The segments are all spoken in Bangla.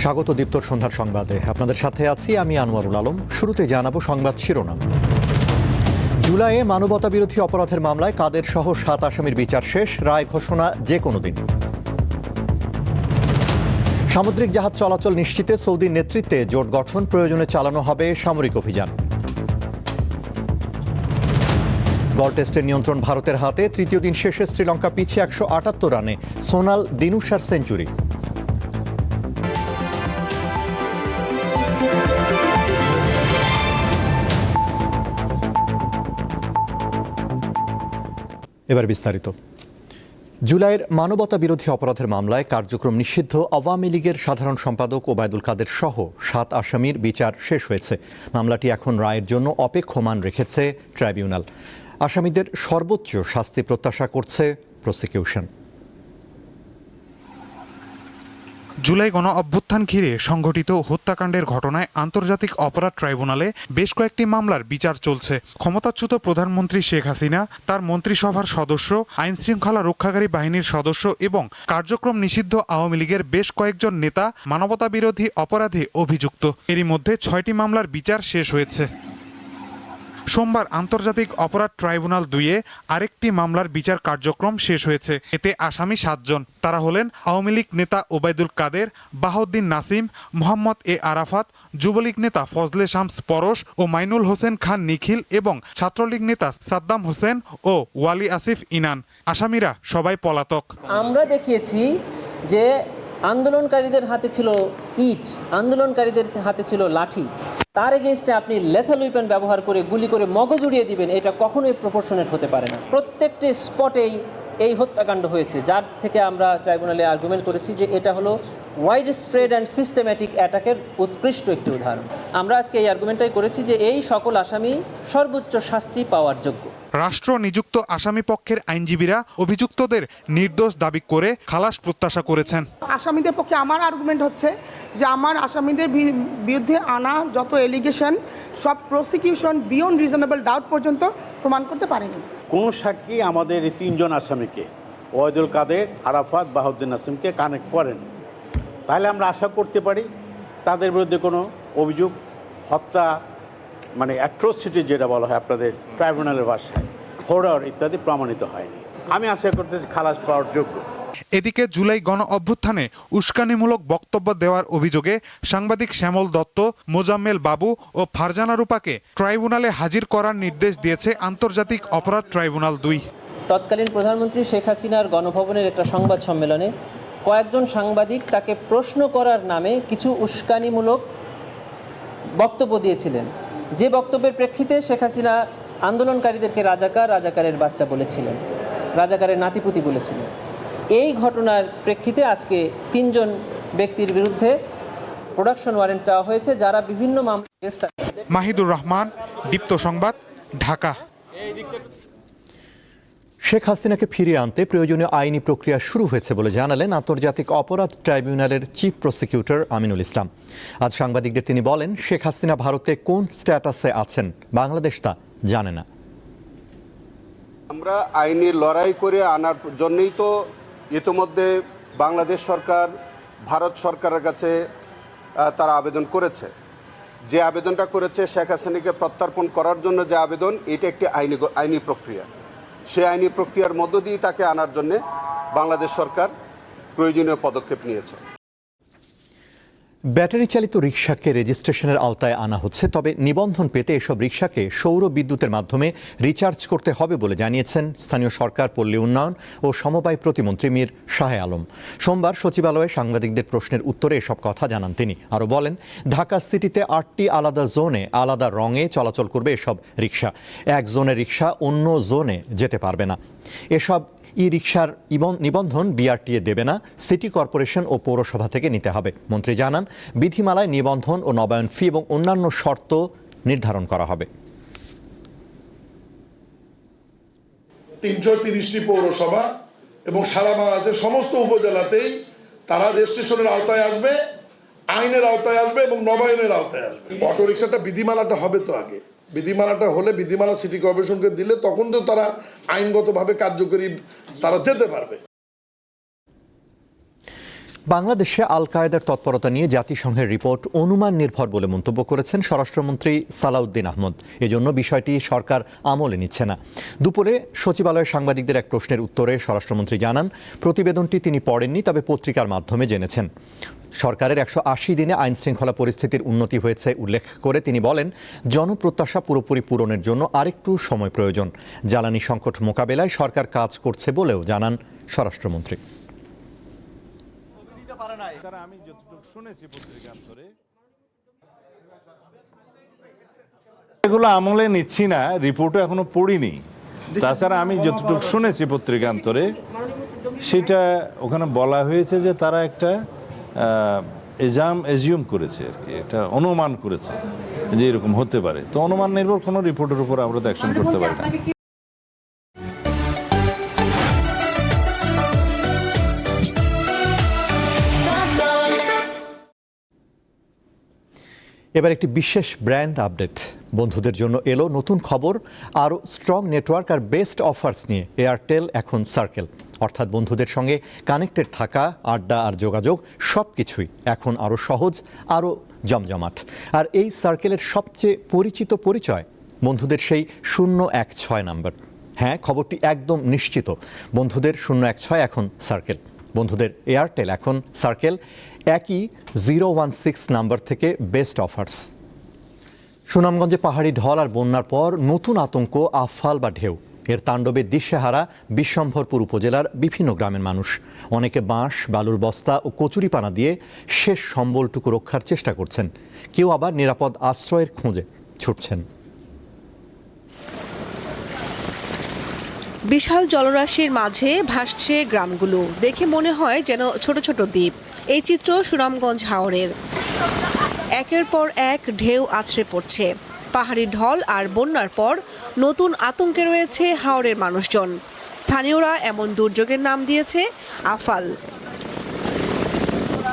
স্বাগত দীপ্তর সন্ধ্যার সংবাদে। আপনাদের সাথে আছি আমি আনোয়ারুল আলম। শুরুতে জানাবো সংবাদ শিরোনাম। জুলাইয়ে মানবতাবিরোধী অপরাধের মামলায় কাদের সহ ৭ আসামির বিচার শেষ, রায় ঘোষণা যে কোনো দিন। সামুদ্রিক জাহাজ চলাচল নিশ্চিতে সৌদির নেতৃত্বে জোট গঠন, প্রয়োজনে চালানো হবে সামরিক অভিযান। গড় টেস্টের নিয়ন্ত্রণ ভারতের হাতে, তৃতীয় দিন শেষে শ্রীলঙ্কা পিছিয়ে ১৭৮ রানে, সোনাল দিনুশার সেঞ্চুরি। এবার বিস্তারিত। জুলাইয়ের মানবতা বিরোধী অপরাধের মামলায় কার্যক্রম নিষিদ্ধ আওয়ামী লীগের সাধারণ সম্পাদক ওবায়দুল কাদের সহ ৭ আসামির বিচার শেষ হয়েছে। মামলাটি এখন রায়ের জন্য অপেক্ষমাণ রেখেছে ট্রাইব্যুনাল। আসামিদের সর্বোচ্চ শাস্তি প্রত্যাশা করছে প্রসিকিউশন। জুলাই গণ অভ্যুত্থান ঘিরে সংঘটিত হত্যাকাণ্ডের ঘটনায় আন্তর্জাতিক অপরাধ ট্রাইব্যুনালে বেশ কয়েকটি মামলার বিচার চলছে। ক্ষমতাচ্যুত প্রধানমন্ত্রী শেখ হাসিনা, তার মন্ত্রিসভার সদস্য, আইন শৃঙ্খলা রক্ষাকারী বাহিনীর সদস্য এবং কার্যক্রম নিষিদ্ধ আওয়ামী লীগের বেশ কয়েকজন নেতা মানবতাবিরোধী অপরাধে অভিযুক্ত। এরই মধ্যে ৬টি মামলার বিচার শেষ হয়েছে। সোমবার আন্তর্জাতিক অপরাধ ট্রাইব্যুনাল ২-এ আরেকটি মামলার বিচার কার্যক্রম শেষ হয়েছে। এতে আসামি ৭ জন। তারা হলেন আওয়ামী লীগ নেতা ওবায়দুল কাদের, বাহাউদ্দিন নাসিম, মোহাম্মদ এ আরাফাত, যুবলীগ নেতা ফজলে শামস পরশ ও মাইনুল হোসেন খান নিখিল এবং ছাত্রলীগ নেতা সাদ্দাম হোসেন ও ওয়ালি আসিফ ইনান। আসামিরা সবাই পলাতক। আমরা দেখিয়েছি যে আন্দোলনকারীদের হাতে ছিল ইট, আন্দোলনকারীদের হাতে ছিল লাঠি। তার এগেইনস্টে আপনি লেথাল ওয়েপন ব্যবহার করে গুলি করে মগজ উড়িয়ে দিবেন, এটা কখনোই প্রপোর্শনেট হতে পারে না। প্রত্যেকটি স্পটেই এই হত্যাকাণ্ড হয়েছে, যার থেকে আমরা ট্রাইব্যুনালে আর্গুমেন্ট করেছি যে এটা হলো ওয়াইড স্প্রেড অ্যান্ড সিস্টেম্যাটিক অ্যাটাকের উৎকৃষ্ট একটি উদাহরণ। আমরা আজকে এই আর্গুমেন্টটাই করেছি যে এই সকল আসামি সর্বোচ্চ শাস্তি পাওয়ার যোগ্য। রাষ্ট্র নিযুক্ত আসামি পক্ষের আইনজীবীরা অভিযুক্তদের নির্দোষ দাবি করে খালাস প্রত্যাশা করেছেন। আসামিদের পক্ষে আমার আর্গুমেন্ট হচ্ছে যে আমার আসামিদের বিরুদ্ধে আনা যত এলিগেশন সব প্রসিকিউশন বিয়ন্ড রিজনেবল ডাউট পর্যন্ত প্রমাণ করতে পারেনি। কোন সাক্ষী আমাদের এই ৩ জন আসামিকে ওবায়দুল কাদের, আরাফাত, বাহাউদ্দিন নাসিমকে কানেক্ট করেন, তাহলে আমরা আশা করতে পারি তাদের বিরুদ্ধে কোনো অভিযোগ, হত্যা মানে অ্যাট্রোসিটি যেটা বলা হয় আপনাদের ট্রাইব্যুনালের ভাষায়, হোরার ইত্যাদি প্রমাণিত হয়নি। আমি আশা করতেছি খালাস পাওয়ার যোগ্য। এদিকে জুলাই গণ অভ্যুত্থানে উস্কানিমূলক বক্তব্য দেওয়ার অভিযোগে সাংবাদিক শ্যামল দত্ত, মোজাম্মেল বাবু ও ফারজানা রূপাকে ট্রাইব্যুনালে হাজির করার নির্দেশ দিয়েছে আন্তর্জাতিক অপরাধ ট্রাইব্যুনাল ২। তৎকালীন প্রধানমন্ত্রী শেখ হাসিনার গণভবনের একটা সংবাদ সম্মেলনে কয়েকজন সাংবাদিক তাকে প্রশ্ন করার নামে কিছু উস্কানিমূলক বক্তব্য দিয়েছিলেন, যে বক্তব্যের প্রেক্ষিতে শেখ হাসিনা আন্দোলনকারীদেরকে রাজাকার, রাজাকারের বাচ্চা বলেছিলেন, রাজাকারের নাতিপুতি বলেছিলেন। এই ঘটনার প্রেক্ষিতে আজকে ৩ জন ব্যক্তির বিরুদ্ধে প্রোডাকশন ওয়ারেন্ট চাওয়া হয়েছে, যারা বিভিন্ন মামলায় গ্রেফতার ছিলেন। মাহিদুর রহমান, দীপ্ত সংবাদ, ঢাকা। শেখ হাসিনাকে ফিরিয়ে আনতে প্রয়োজনীয় আইনি প্রক্রিয়া শুরু হয়েছে বলে জানালেন আন্তর্জাতিক অপরাধ ট্রাইব্যুনালের চিফ প্রসিকিউটর আমিনুল ইসলাম। আজ সাংবাদিকদের তিনি বলেন, শেখ হাসিনা ভারতে কোন স্ট্যাটাসে আছেন বাংলাদেশ তা জানে না। আমরা আইনি লড়াই করে আনার জন্যই তো ইতিমধ্যে বাংলাদেশ সরকার ভারত সরকারের কাছে তারা আবেদন করেছে। যে আবেদনটা করেছে শেখ হাসিনাকে প্রত্যর্পণ করার জন্য যে আবেদন, এটা একটি আইনি প্রক্রিয়া। সেই আইনি প্রক্রিয়ার মধ্য দিয়ে তাকে আনার জন্য বাংলাদেশ সরকার প্রয়োজনীয় পদক্ষেপ নিয়েছে। ব্যাটারি চালিত রিকশাকে রেজিস্ট্রেশনের আওতায় আনা হচ্ছে, তবে নিবন্ধন পেতে এসব রিকশাকে সৌর বিদ্যুতের মাধ্যমে রিচার্জ করতে হবে বলে জানিয়েছেন স্থানীয় সরকার, পল্লী উন্নয়ন ও সমবায় প্রতিমন্ত্রী মীর শাহে আলম। সোমবার সচিবালয়ে সাংবাদিকদের প্রশ্নের উত্তরে এসব কথা জানান তিনি। আরও বলেন, ঢাকা সিটিতে 8টি আলাদা জোনে আলাদা রঙে চলাচল করবে এসব রিকশা। এক জোনের রিকশা অন্য জোনে যেতে পারবে না। এসব ই রিকশার নিবন্ধন বিআরটিএ দেবে না, সিটি কর্পোরেশন ও পৌরসভা থেকে নিতে হবে। মন্ত্রী জানান, বিধিমালায় নিবন্ধন ও নবায়ন ফি এবং অন্যান্য শর্ত নির্ধারণ করা হবে। 330টি পৌরসভা এবং সারা বাংলাদেশের সমস্ত উপজেলাতেই তারা রেজিস্ট্রেশনের আওতায় আসবে, আইনের আওতায় আসবে এবং নবায়নের আওতায় আসবে। অটো রিক্সাটা বিধিমালাটা হবে তো আগে, বিধিমালাটা হলে বিধিমালা সিটি কর্পোরেশনকে দিলে তখন তো তারা আইনগতভাবে কার্যকরী তারা যেতে পারবে। বাংলাদেশে আল কায়েদার তৎপরতা নিয়ে জাতিসংঘের রিপোর্ট অনুমান নির্ভর বলে মন্তব্য করেছেন স্বরাষ্ট্রমন্ত্রী সালাউদ্দিন আহমদ। এজন্য বিষয়টি সরকার আমলে নিচ্ছে না। দুপুরে সচিবালয়ে সাংবাদিকদের এক প্রশ্নের উত্তরে স্বরাষ্ট্রমন্ত্রী জানান, প্রতিবেদনটি তিনি পড়েননি, তবে পত্রিকার মাধ্যমে জেনেছেন। সরকারের 180 দিনে আইন শৃঙ্খলা পরিস্থিতির উন্নতি হয়েছে উল্লেখ করে তিনি বলেন, জনপ্রত্যাশা পুরোপুরি পূরণের জন্য আরেকটু সময় প্রয়োজন। জ্বালানি সংকট মোকাবেলায় সরকার কাজ করছে বলেও জানান স্বরাষ্ট্রমন্ত্রী। আমি যতটুকু শুনেছি পত্রিকান্তরে, এগুলো আমলে নিচ্ছি না, রিপোর্টও এখনো পড়িনি। তাছাড়া আমি যতটুকু শুনেছি পত্রিকান্তরে, সেটা ওখানে বলা হয়েছে যে তারা একটা এজিউম করেছে আর কি, একটা অনুমান করেছে যে এরকম হতে পারে। তো অনুমান নির্ভর কোনো রিপোর্টের উপর আমরা তো অ্যাকশন করতে পারি না। এবার একটি বিশেষ ব্র্যান্ড আপডেট। বন্ধুদের জন্য এলো নতুন খবর। আরও স্ট্রং নেটওয়ার্ক আর বেস্ট অফার্স নিয়ে এয়ারটেল এখন সার্কেল। অর্থাৎ বন্ধুদের সঙ্গে কানেক্টেড থাকা, আড্ডা আর যোগাযোগ সব কিছুই এখন আরও সহজ, আরও জমজমাট। আর এই সার্কেলের সবচেয়ে পরিচিত পরিচয় বন্ধুদের সেই 016 নাম্বার। হ্যাঁ, খবরটি একদম নিশ্চিত, বন্ধুদের 016 এখন সার্কেল। বন্ধুদের এয়ারটেল এখন সার্কেল, একই 016 নাম্বার থেকে বেস্ট অফার্স। সুনামগঞ্জে পাহাড়ি ঢল আর বন্যার পর নতুন আতঙ্ক আফাল বা ঢেউ। এর তাণ্ডবে দিশেহারা বিশ্বম্ভরপুর উপজেলার বিভিন্ন গ্রামের মানুষ। অনেকে বাঁশ, বালুর বস্তা ও কচুরিপানা দিয়ে শেষ সম্বলটুকু রক্ষার চেষ্টা করছেন। কেউ আবার নিরাপদ আশ্রয়ের খোঁজে ছুটছেন। বিশাল জলরাশির মাঝে ভাসছে গ্রামগুলো, দেখে মনে হয় যেন ছোট ছোট দ্বীপ। এই চিত্র সুনামগঞ্জ হাওরের। একের পর এক ঢেউ আছড়ে পড়ছে। পাহাড়ি ঢল আর বন্যার পর নতুন আতঙ্কে রয়েছে হাওরের মানুষজন। স্থানীয়রা এমন দুর্যোগের নাম দিয়েছে আফাল।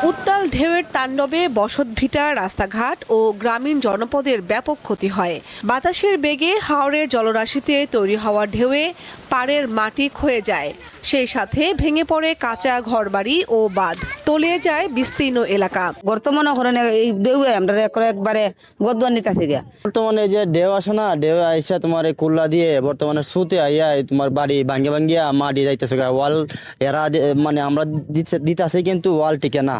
উত্তাল ঢেউয়ের তাণ্ডবে বসতভিটা, রাস্তাঘাট ও গ্রামীণ জনপদের ব্যাপক ক্ষতি হয়। বাতাসের বেগে হাওরের জলরাশিতে তৈরি হওয়া ঢেউয়ে পাড়ের মাটি ক্ষয়ে যায়। সেই সাথে ভেঙে পড়ে কাঁচা ঘরবাড়ি ও বাঁধ, তলিয়ে যায় বিস্তীর্ণ এলাকা। বর্তমানে এই ঢেউ আমরা একবারে গদবান নিতেছি গিয়া। বর্তমানে যে ঢেউ আসে না, ঢেউ আইসা তোমার এই কুল্লা দিয়ে বর্তমানে সুতে আইয়া তোমার বাড়ি ভাঙ্গে ভাঙ্গিয়া মাটি যাইতেছে, ওয়াল এরা মানে আমরা দিতেছি কিন্তু ওয়াল টিকে না।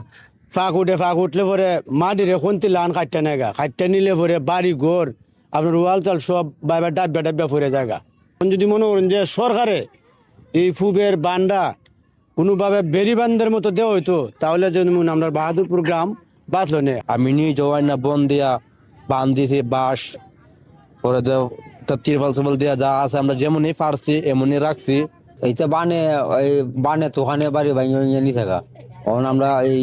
ফাঁক উঠলে পরে মাটিরে কোনটি লান কাটতে নেগা, কাটতে নিলে পরে বাড়ি ঘর আপনার ওয়াল চাল সব বাইবার ডাব্বা ফুরে জায়গা। যদি মনে করেন যে সরকারে এই ফুবের বান্ডা কোনোভাবে বেরি বান্ধার মতো দেওয়া হইতো, তাহলে যেমন আমরা বাহাদুরপুর গ্রাম বাঁচলো না। আমি নিয়ে যাওয়াই না বন দিয়া বান দিয়েছি, বাঁশ পরে তিরপাল দিয়া যা আছে আমরা যেমনই পারছি এমনই রাখছি। এইটা বানে তো ওখানে বাড়ি ভাঙিয়ে নিয়ে থাকা, তখন আমরা এই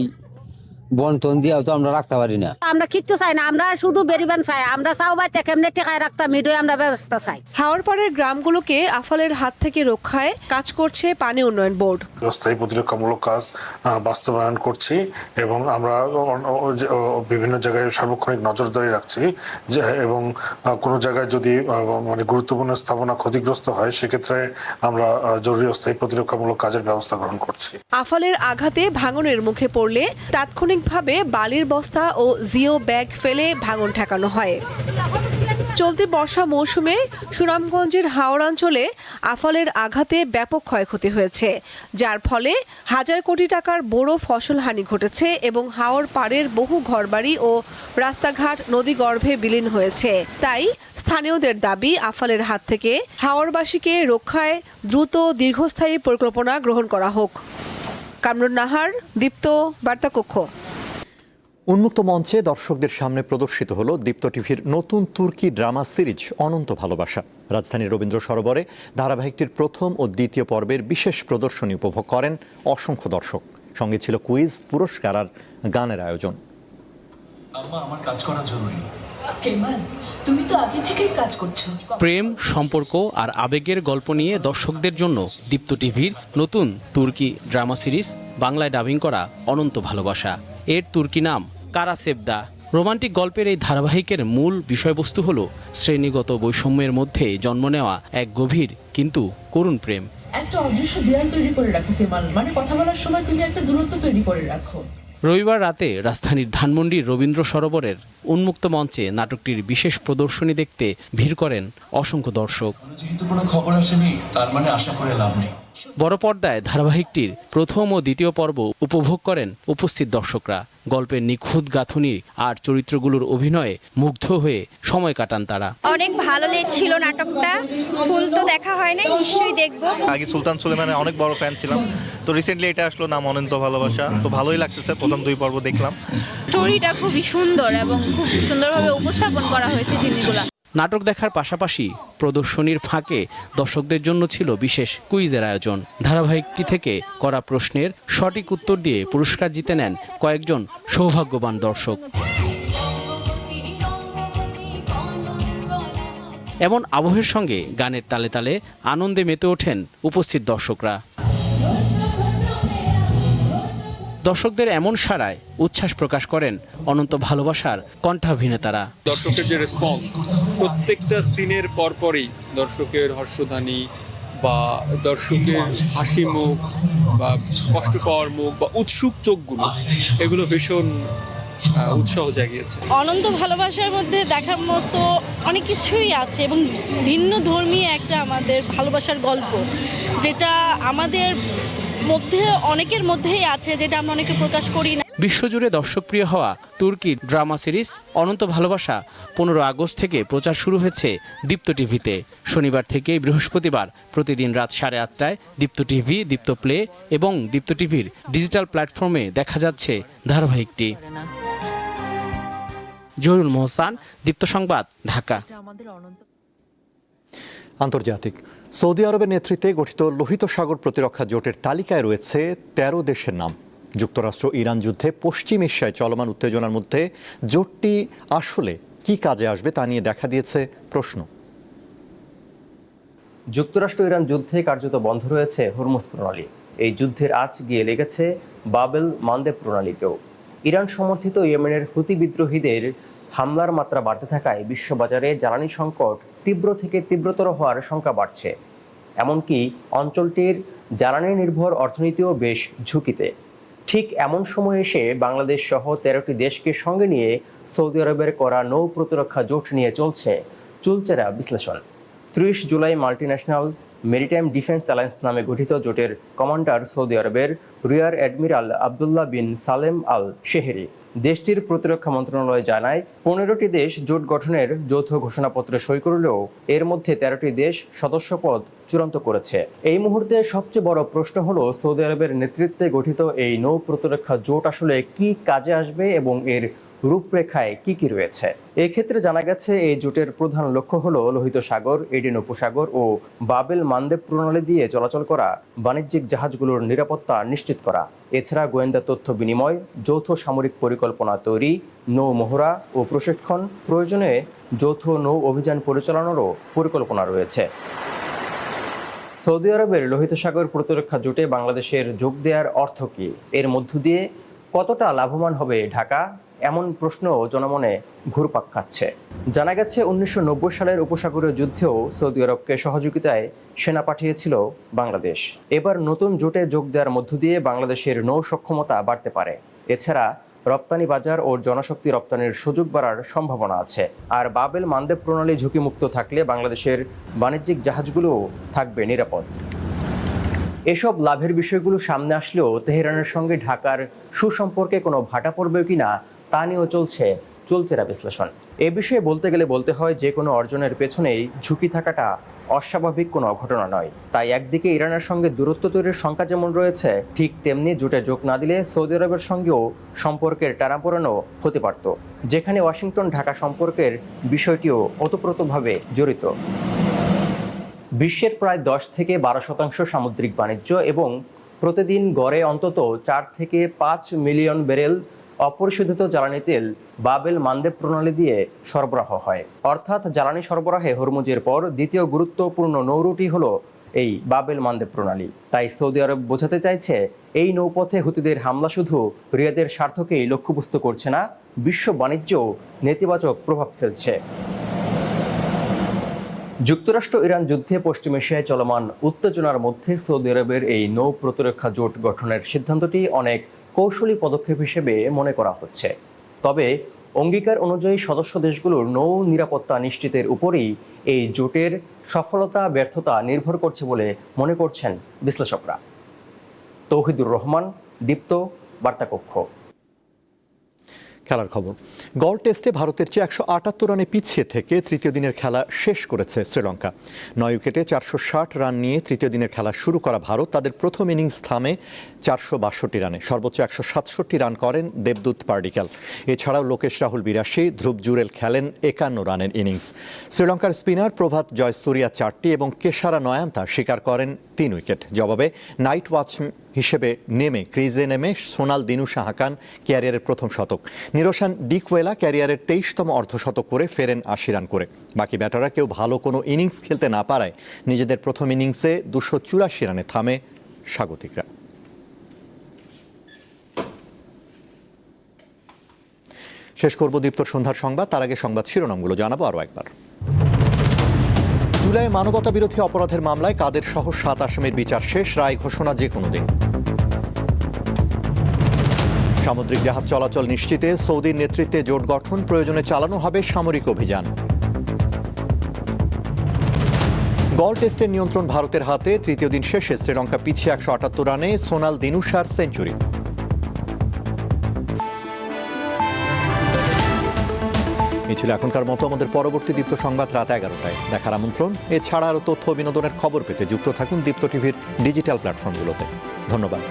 বন টন দিয়েও তো আমরা রাখতে পারি না। আমরা কিচ্ছু চাই না, আমরা শুধু বেরিবান চাই। আমরা চাও বাচ্চা কেমনে টেকায় রাখতাম, এটাই আমরা ব্যবস্থা চাই। হাওর পাড়ের গ্রামগুলোকে আফালের হাত থেকে রক্ষায় কাজ করছে পানি উন্নয়ন বোর্ড। অস্থায়ী প্রতিরক্ষামূলক কাজ বাস্তবায়ন করছি এবং আমরা বিভিন্ন জায়গায় সার্বক্ষণিক নজরদারি রাখছি, এবং কোনো জায়গায় যদি মানে গুরুত্বপূর্ণ স্থাপনা ক্ষতিগ্রস্ত হয় সেক্ষেত্রে আমরা জরুরি অস্থায়ী প্রতিরক্ষামূলক কাজের ব্যবস্থা গ্রহণ করছি। আফালের আঘাতে ভাঙনের মুখে পড়লে তাৎক্ষণিকভাবে বালির বস্তা ও জিও ব্যাগ ফেলে ভাঙন ঠেকানো হয়। চলতি বর্ষা মৌসুমে সুনামগঞ্জের হাওর অঞ্চলে আফালের আঘাতে ব্যাপক ক্ষয়ক্ষতি হয়েছে, যার ফলে হাজার কোটি টাকার বড় ফসলহানি ঘটেছে এবং হাওর পাড়ের বহু ঘরবাড়ি ও রাস্তাঘাট নদীগর্ভে বিলীন হয়েছে। তাই স্থানীয়দের দাবি, আফালের হাত থেকে হাওরবাসীকে রক্ষায় দ্রুত দীর্ঘস্থায়ী পরিকল্পনা গ্রহণ করা হোক। কামরুন নাহার, দীপ্ত, বার্তাকক্ষ। উন্মুক্ত মঞ্চে দর্শকদের সামনে প্রদর্শিত হলো দীপ্ত টিভির নতুন তুর্কি ড্রামা সিরিজ অনন্ত ভালোবাসা। রাজধানীর রবীন্দ্র সরোবরে ধারাবাহিকটির প্রথম ও দ্বিতীয় পর্বের বিশেষ প্রদর্শনী উপভোগ করেন অসংখ্য দর্শক। সঙ্গে ছিল কুইজ, পুরস্কার আর গানের আয়োজন। আমার কাজ করা জরুরি। তুমি তো আগে থেকেই কাজ করছো। প্রেম, সম্পর্ক আর আবেগের গল্প নিয়ে দর্শকদের জন্য দীপ্ত টিভির নতুন তুর্কি ড্রামা সিরিজ, বাংলায় ডাবিং করা অনন্ত ভালোবাসা। এর তুর্কি নাম কারা সেবদা। রোমান্টিক গল্পের এই ধারাবাহিকের মূল বিষয়বস্তু হলো শ্রেণীগত বৈষম্যের মধ্যে জন্ম নেওয়া এক গভীর কিন্তু করুণ প্রেম। একটা অদৃশ্য দেয়াল তৈরি করে রাখো কেমাল, মানে কথা বলার সময় তুমি একটা দূরত্ব তৈরি করে রাখো। রবিবার রাতে রাজধানীর ধানমন্ডির রবীন্দ্র সরোবরের উন্মুক্ত মঞ্চে নাটকটির বিশেষ প্রদর্শনী দেখতে ভিড় করেন অসংখ্য দর্শক। যেহেতু কোনো খবর আসেনি, তার মানে আশা করে লাভ নেই। বড় পর্দায় ধারাবাহিকটির প্রথম ও দ্বিতীয় পর্ব উপভোগ করেন উপস্থিত দর্শকরা। গল্পের নিখুঁত গাঁথুনি আর চরিত্রগুলোর অভিনয়ে মুগ্ধ হয়ে সময় কাটান তারা। অনেক ভালো লেগেছিল নাটকটা, ফুল তো দেখা হয় না, নিশ্চয়ই দেখবো। আগে সুলতান সুলেমানের অনেক বড় ফ্যান ছিলাম, তো রিসেন্টলি এটা আসলো নাম অনন্ত ভালোবাসা, তো ভালোই লাগতেছে। প্রথম 2 পর্ব দেখলাম। স্টোরিটা খুবই সুন্দর এবং খুব সুন্দরভাবে উপস্থাপন করা হয়েছে জিনিসগুলো। নাটক দেখার পাশাপাশি প্রদর্শনীর ফাঁকে দর্শকদের জন্য ছিল বিশেষ কুইজের আয়োজন। ধারাবাহিকটি থেকে করা প্রশ্নের সঠিক উত্তর দিয়ে পুরস্কার জিতে নেন কয়েকজন সৌভাগ্যবান দর্শক। এমন আবহের সঙ্গে গানের তালে তালে আনন্দে মেতে ওঠেন উপস্থিত দর্শকরা। দর্শকদের এমন সাড়ায় উচ্ছ্বাস প্রকাশ করেন অনন্ত ভালোবাসার কণ্ঠাভিনেতারা। দর্শকের যে রেসপন্স, প্রত্যেকটা সিনের পরপরই দর্শকের হর্ষধ্বনি বা দর্শকের হাসি মুখ বা কষ্ট পাওয়ার মুখ বা উৎসুক চোখগুলো, এগুলো ভীষণ উৎসাহ জাগিয়েছে। অনন্ত ভালোবাসার মধ্যে দেখার মতো অনেক কিছুই আছে এবং ভিন্ন ধর্মী একটা আমাদের ভালোবাসার গল্প, যেটা আমাদের মধ্যে অনেকের মধ্যেই আছে, যেটা আমরা অনেকে প্রকাশ করি না। বিশ্বজুড়ে দর্শকপ্রিয় হওয়া তুর্কি ড্রামা সিরিজ অনন্ত ভালোবাসা 15 আগস্ট থেকে প্রচার শুরু হয়েছে দীপ্ত টিভিতে। শনিবার থেকে বৃহস্পতিবার প্রতিদিন রাত 8:30টায় দীপ্ত টিভি, দীপ্ত প্লে এবং দীপ্ত টিভির ডিজিটাল প্ল্যাটফর্মে দেখা যাচ্ছে ধারাবাহিকটি। জহিরুল মোহসান, দীপ্ত সংবাদ, ঢাকা। আন্তর্জাতিক। সৌদি আরবের নেতৃত্বে গঠিত লোহিত সাগর প্রতিরক্ষা জোটের তালিকায় রয়েছে 13 দেশের নাম। যুক্তরাষ্ট্র ইরান যুদ্ধে পশ্চিম এশিয়ায় চলমান উত্তেজনার মধ্যে জোটটি আসলে কি কাজে আসবে তা নিয়ে দেখা দিয়েছে প্রশ্ন। যুক্তরাষ্ট্র ইরান যুদ্ধে কার্যত বন্ধ রয়েছে হরমুজ প্রণালী। এই যুদ্ধের আঁচ গিয়ে লেগেছে বাবেল মান্দেব প্রণালীতেও। ইরান সমর্থিত ইয়েমেনের হুতি বিদ্রোহীদের হামলার মাত্রা বাড়তে থাকায় বিশ্ববাজারে জ্বালানি সংকট তীব্র থেকে তীব্রতর হওয়ার শঙ্কা বাড়ছে। এমনকি অঞ্চলটির জ্বালানি নির্ভর অর্থনীতিও বেশ ঝুঁকিতে। ঠিক এমন সময় এসে বাংলাদেশ সহ 13টি দেশকে সঙ্গে নিয়ে সৌদি আরবের করা নৌ প্রতিরক্ষা জোট নিয়ে চলছে চুলচেরা বিশ্লেষণ। 30 July multinational maritime defence alliance নামে গঠিত জোটের কমান্ডার সৌদি আরবের রিয়ার অ্যাডমিরাল আবদুল্লাহ বিন সালেম আল শেহেরি। দেশটির প্রতিরক্ষা মন্ত্রণালয় জানায় 15টি দেশ জোট গঠনের যৌথ ঘোষণাপত্রে সই করলেও এর মধ্যে 13টি দেশ সদস্যপদ চূড়ান্ত করেছে। এই মুহূর্তে সবচেয়ে বড় প্রশ্ন হলো সৌদি আরবের নেতৃত্বে গঠিত এই নৌ প্রতিরক্ষা জোট আসলে কি কাজে আসবে এবং এর রূপরেখায় কি কি রয়েছে। এক্ষেত্রে জানা গেছে এই জোটের প্রধান লক্ষ্য হলো লোহিত সাগর, এডেন উপসাগর ও বাবেল মান্দেব প্রণালী দিয়ে চলাচল করা বাণিজ্যিক জাহাজগুলোর নিরাপত্তা নিশ্চিত করা। এছাড়া গোয়েন্দা তথ্য বিনিময়, যৌথ সামরিক পরিকল্পনা তৈরি, নৌ মহড়া ও প্রশিক্ষণ, প্রয়োজনে যৌথ নৌ অভিযান পরিচালনারও পরিকল্পনা রয়েছে। সৌদি আরবের লোহিত সাগর প্রতিরক্ষা জোটে বাংলাদেশের যোগ দেওয়ার অর্থ কী? এর মধ্য দিয়ে কতটা লাভবান হবে ঢাকা? এমন প্রশ্ন জনমনে ঘুরপাক খাচ্ছে। জানা গেছে 1990 সালের উপসাগরীয় যুদ্ধেও সৌদি আরবকে সহযোগিতায় সেনা পাঠিয়েছিল বাংলাদেশ। এবার নতুন জোটে যোগ দেওয়ার মধ্য দিয়ে বাংলাদেশের নৌ সক্ষমতা বাড়তে পারে। এছাড়া রপ্তানি বাজার ও জনশক্তি রপ্তানির সুযোগ বাড়ার সম্ভাবনা আছে। আর বাবেল মান্দেব প্রণালী ঝুঁকিমুক্ত থাকলে বাংলাদেশের বাণিজ্যিক জাহাজগুলোও থাকবে নিরাপদ। এসব লাভের বিষয়গুলো সামনে আসলেও তেহরানের সঙ্গে ঢাকার সুসম্পর্কে কোনো ভাটা পড়বে কিনা তা নিয়েও চলছে চুলচেরা বিশ্লেষণ। এ বিষয়ে বলতে গেলে বলতে হয়, যে কোনো অর্জনের পেছনেই ঝুঁকি থাকাটা অস্বাভাবিক কোনো ঘটনা নয়। তাই একদিকে ইরানের সঙ্গে দূরত্ব তৈরির শঙ্কা যেমন রয়েছে, ঠিক তেমনি জোটে যোগ না দিলে সৌদি আরবের সঙ্গেও সম্পর্কের টানাপোড়েনও হতে পারত, যেখানে ওয়াশিংটন ঢাকা সম্পর্কের বিষয়টিও ওতপ্রোতভাবে জড়িত। বিশ্বের প্রায় 10 থেকে 12% সামুদ্রিক বাণিজ্য এবং প্রতিদিন গড়ে অন্তত 4 থেকে 5 মিলিয়ন ব্যারেল অপরিশোধিত জ্বালানি তেল বাবেল মান্দেব প্রণালী দিয়ে সরবরাহ হয়। অর্থাৎ জ্বালানি সরবরাহে হরমুজের পর দ্বিতীয় গুরুত্বপূর্ণ নৌরুটই হলো এই বাবেল মান্দেব প্রণালী। তাই সৌদি আরব বোঝাতে চাইছে, এই নৌপথে হুতিদের হামলা শুধু রিয়াদের স্বার্থকেই লক্ষ্যবস্তু করছে না, বিশ্ব বাণিজ্যেও নেতিবাচক প্রভাব ফেলছে। যুক্তরাষ্ট্র ইরান যুদ্ধে পশ্চিম এশিয়ায় চলমান উত্তেজনার মধ্যে সৌদি আরবের এই নৌ প্রতিরক্ষা জোট গঠনের সিদ্ধান্তটি অনেক কৌশলী পদক্ষেপ হিসেবে মনে করা হচ্ছে। তবে অঙ্গীকার অনুযায়ী সদস্য দেশগুলোর নৌ নিরাপত্তা নিশ্চিতের উপরই এই জোটের সফলতা ব্যর্থতা নির্ভর করছে বলে মনে করছেন বিশ্লেষকরা। তৌহিদুর রহমান, দীপ্ত, বার্তাকক্ষ। খেলার খবর। গল টেস্টে ভারতের চেয়ে 178 রানে পিছিয়ে থেকে তৃতীয় দিনের খেলা শেষ করেছে শ্রীলঙ্কা। 9 উইকেটে 460 রান নিয়ে তৃতীয় দিনের খেলা শুরু করা ভারত তাদের প্রথম ইনিংস থামে 462 রানে। সর্বোচ্চ 167 রান করেন দেবদূত পার্ডিক্যাল। এছাড়াও লোকেশ রাহুল 82, ধ্রুব জুরেল খেলেন 51 রানের ইনিংস। শ্রীলঙ্কার স্পিনার প্রভাত জয়সূরিয়া 4টি এবং কেশারা নয়ান্তা শিকার করেন 3 উইকেট। জবাবে নাইট ওয়াচ হিসেবে নেমে ক্রিজে নেমে সোনাল দিনুশা হাঁকান ক্যারিয়ারের প্রথম শতক। নিরোশান ডিকওয়েলা ক্যারিয়ারের 23তম অর্ধশতক করে ফেরেন 80 রান করে। বাকি ব্যাটাররা কেউ ভালো কোনো ইনিংস খেলতে না পারায় নিজেদের প্রথম ইনিংসে 284 রানে থামে স্বাগতিকরা। শেষ করব দীপ্তর সন্ধ্যার সংবাদ, তার আগে সংবাদ শিরোনামগুলো জানাবো আরও একবার। জুলাই মানবতা বিরোধী অপরাধের মামলায় কাদের সহ 7 আসামির বিচার শেষ, রায় ঘোষণা যে কোনো দিন। সামুদ্রিক জাহাজ চলাচল নিশ্চিতে সৌদির নেতৃত্বে জোট গঠন, প্রয়োজনে চালানো হবে সামরিক অভিযান। গল টেস্টের নিয়ন্ত্রণ ভারতের হাতে, তৃতীয় দিন শেষে শ্রীলঙ্কা পিছিয়ে 178 রানে সোনাল দিনুশার সেঞ্চুরি। এই ছিল এখনকার মতো। আমাদের পরবর্তী দীপ্ত সংবাদ রাত 11টায় দেখার আমন্ত্রণ। এছাড়া আরও তথ্য বিনোদনের খবর পেতে যুক্ত থাকুন দীপ্ত টিভির ডিজিটাল প্ল্যাটফর্মগুলোতে। ধন্যবাদ।